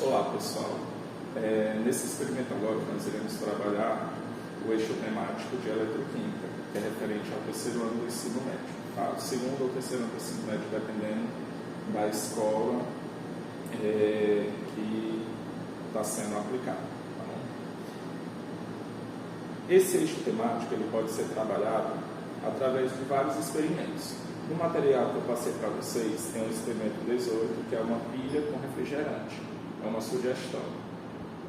Olá pessoal, nesse experimento agora nós iremos trabalhar o eixo temático de eletroquímica, que é referente ao terceiro ano do ensino médio, tá? O segundo ou terceiro ano do ensino médio, dependendo da escola que está sendo aplicada. Tá bom? Esse eixo temático ele pode ser trabalhado através de vários experimentos. No material que eu passei para vocês tem o experimento 18, que é uma pilha com refrigerante. É uma sugestão.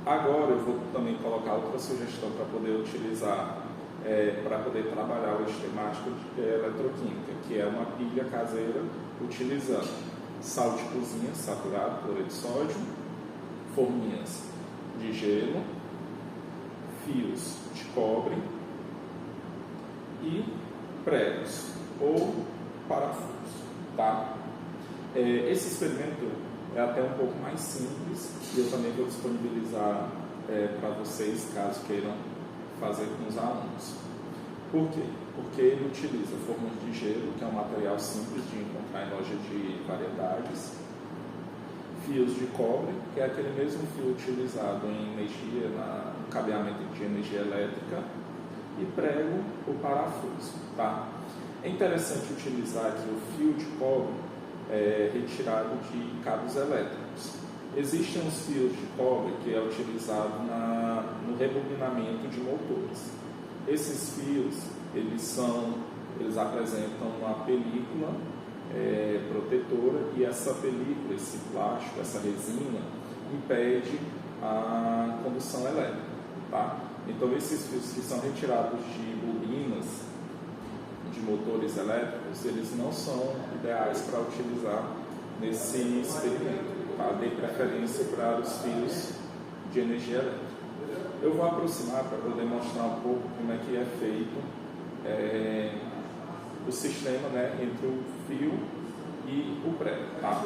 Agora eu vou também colocar outra sugestão para poder utilizar, para poder trabalhar o eixo temático de eletroquímica, que é uma pilha caseira utilizando sal de cozinha saturado, cloreto de sódio, forminhas de gelo, fios de cobre e pregos ou parafuso, tá? Esse experimento é até um pouco mais simples e eu também vou disponibilizar para vocês, caso queiram fazer com os alunos. Por quê? Porque ele utiliza formas de gelo, que é um material simples de encontrar em loja de variedades, fios de cobre, que é aquele mesmo fio utilizado em energia, no cabeamento de energia elétrica, e prego ou parafuso, tá? É interessante utilizar aqui o fio de cobre retirado de cabos elétricos. Existem os fios de cobre que é utilizado no rebobinamento de motores. Esses fios, eles apresentam uma película protetora e essa película, esse plástico, essa resina, impede a condução elétrica, tá? Então esses fios que são retirados de bobinas de motores elétricos, eles não são ideais para utilizar nesse experimento, tá? Dê preferência para os fios de energia elétrica. Eu vou aproximar para poder mostrar um pouco como é que é feito o sistema, né, entre o fio e o prego, tá?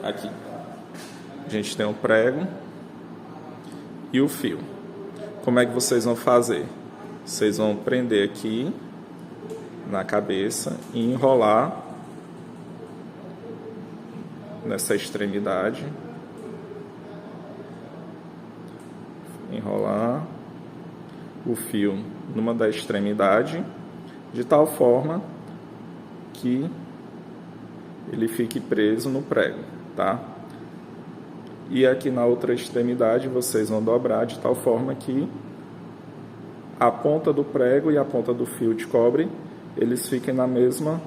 Aqui a gente tem o prego e o fio. Como é que vocês vão fazer? Vocês vão prender aqui na cabeça e enrolar nessa extremidade. Enrolar o fio numa da extremidade, de tal forma que ele fique preso no prego, tá? E aqui na outra extremidade vocês vão dobrar de tal forma que a ponta do prego e a ponta do fio de cobre eles fiquem na mesma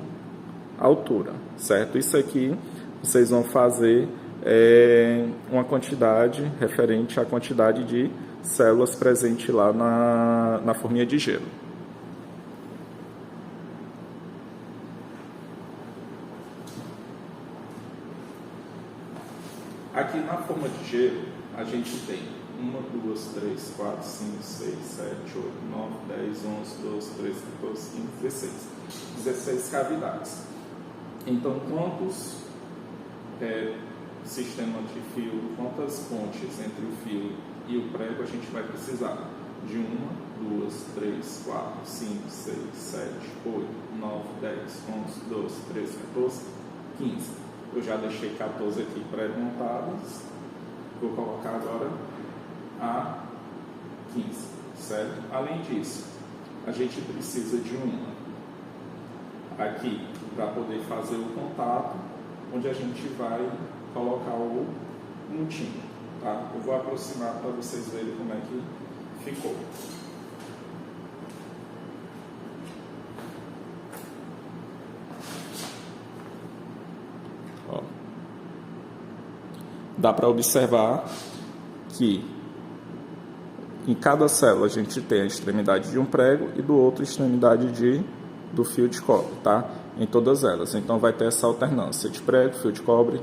altura, certo? Isso aqui vocês vão fazer uma quantidade referente à quantidade de células presente lá na forminha de gelo. Aqui na forma de gelo, a gente tem 1, 2, 3, 4, 5, 6, 7, 8, 9, 10, 11, 12, 13, 14, 15, 16. 16 cavidades. Então, quantos sistemas de fio, quantas pontes entre o fio e o prego a gente vai precisar? De 1, 2, 3, 4, 5, 6, 7, 8, 9, 10, 11, 12, 13, 14, 15. Eu já deixei 14 aqui pré-montadas. Vou colocar agora a 15, certo? Além disso, a gente precisa de uma aqui para poder fazer o contato, onde a gente vai colocar o montinho, tá? Eu vou aproximar para vocês verem como é que ficou. Dá para observar que em cada célula a gente tem a extremidade de um prego e do outro extremidade do fio de cobre, tá? Em todas elas. Então vai ter essa alternância de prego, fio de cobre,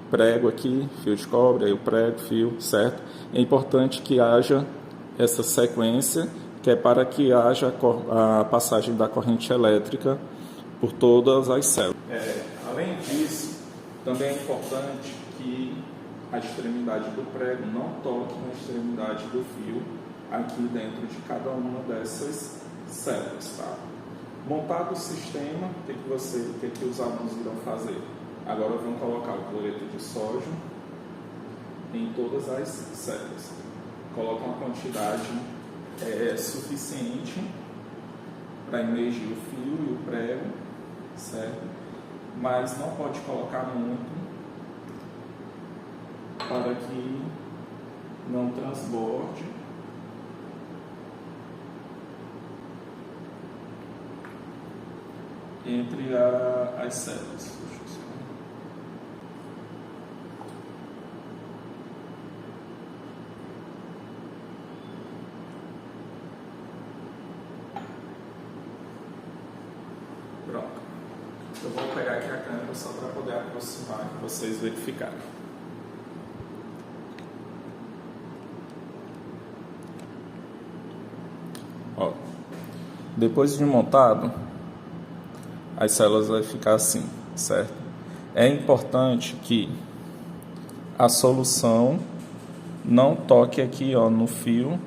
prego aqui, fio de cobre, aí o prego, fio, certo? É importante que haja essa sequência, que é para que haja a passagem da corrente elétrica por todas as células. Além disso, também é importante que a extremidade do prego não toque na extremidade do fio aqui dentro de cada uma dessas células, tá? Montado o sistema, o que os alunos irão fazer? Agora vão colocar o cloreto de sódio em todas as células. Coloca uma quantidade suficiente para imergir o fio e o prego, certo? Mas não pode colocar muito para que não transborde entre as células. Pronto. Eu vou pegar aqui a câmera só para poder aproximar e vocês verificarem. Ó, depois de montado, as células vão ficar assim, certo? É importante que a solução não toque aqui, ó, no fio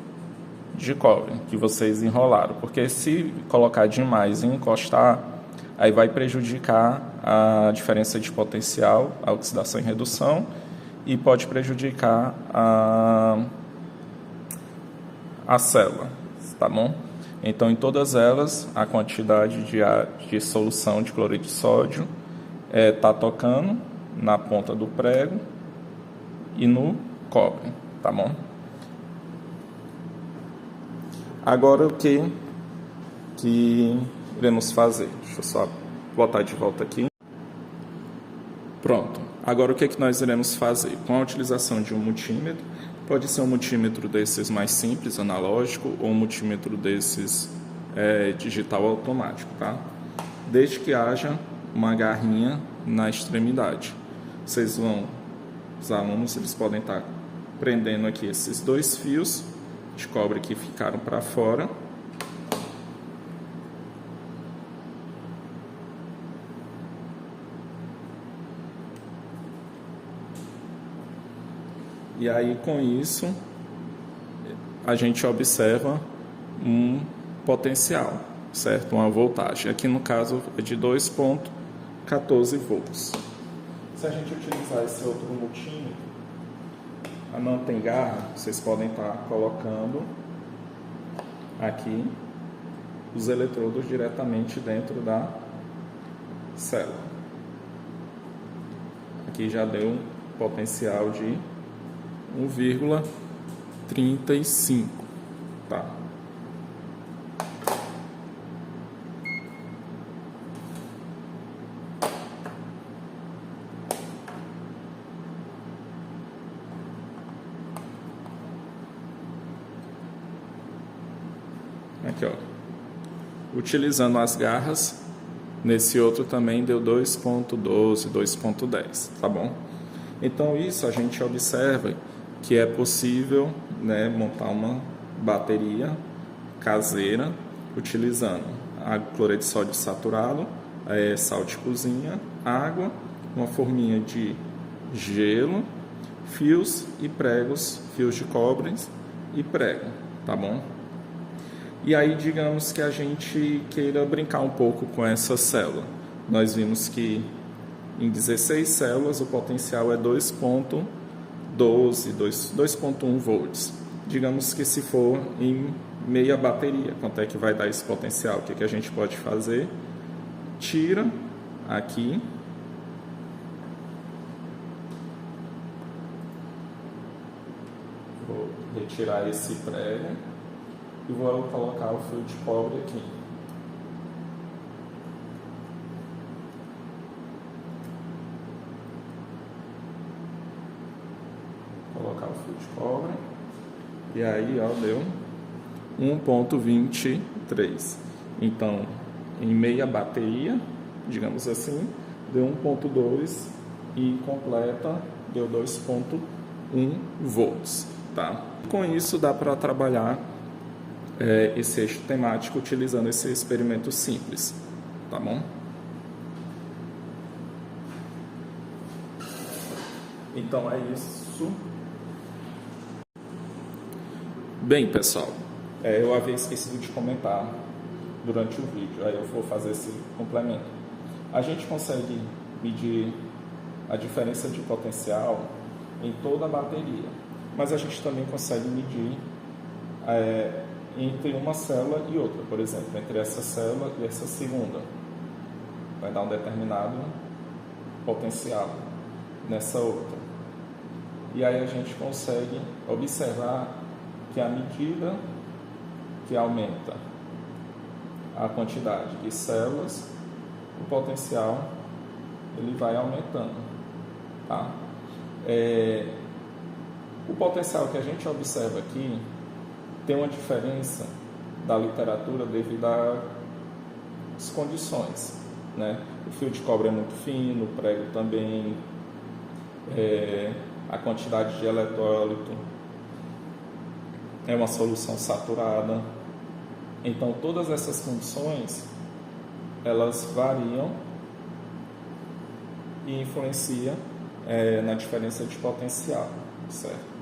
de cobre que vocês enrolaram, porque se colocar demais e encostar, aí vai prejudicar a diferença de potencial, a oxidação e redução, e pode prejudicar a célula, tá bom? Então, em todas elas, a quantidade de solução de cloreto de sódio está tocando na ponta do prego e no cobre, tá bom? Agora, o que iremos fazer? Deixa eu só botar de volta aqui. Pronto. Agora, o que nós iremos fazer? Com a utilização de um multímetro, pode ser um multímetro desses mais simples, analógico, ou um multímetro desses digital automático, tá? Desde que haja uma garrinha na extremidade. Os alunos, eles podem estar prendendo aqui esses dois fios de cobre que ficaram para fora. E aí, com isso, a gente observa um potencial, certo? Uma voltagem. Aqui, no caso, é de 2,14 volts. Se a gente utilizar esse outro multímetro, não tem garra, vocês podem estar colocando aqui os eletrodos diretamente dentro da célula. Aqui já deu um potencial de 1,35, tá? Aqui, ó. Utilizando as garras, nesse outro também deu 2,12, 2,10, tá bom? Então, isso a gente observa que é possível, né, montar uma bateria caseira utilizando cloreto de sódio saturado, sal de cozinha, água, uma forminha de gelo, fios e pregos, fios de cobre e prego, tá bom? E aí, digamos que a gente queira brincar um pouco com essa célula. Nós vimos que em 16 células o potencial é 2,12, 2,1 volts. Digamos que se for em meia bateria, quanto é que vai dar esse potencial? O que a gente pode fazer? Tira aqui. Vou retirar esse prego e vou colocar o fio de cobre aqui. Colocar o fio de cobre e aí, ó, deu 1,23. Então, em meia bateria, digamos assim, deu 1,2 e completa deu 2,1 volts, tá? Com isso dá para trabalhar esse eixo temático utilizando esse experimento simples, tá bom? Então é isso. Bem, pessoal, eu havia esquecido de comentar durante o vídeo, aí eu vou fazer esse complemento. A gente consegue medir a diferença de potencial em toda a bateria, mas a gente também consegue medir entre uma célula e outra, por exemplo, entre essa célula e essa segunda, vai dar um determinado potencial nessa outra. E aí a gente consegue observar que à medida que aumenta a quantidade de células, o potencial ele vai aumentando, tá? O potencial que a gente observa aqui tem uma diferença da literatura devido às condições, né? O fio de cobre é muito fino, o prego também, a quantidade de eletrólito é uma solução saturada. Então, todas essas condições, elas variam e influenciam na diferença de potencial, certo?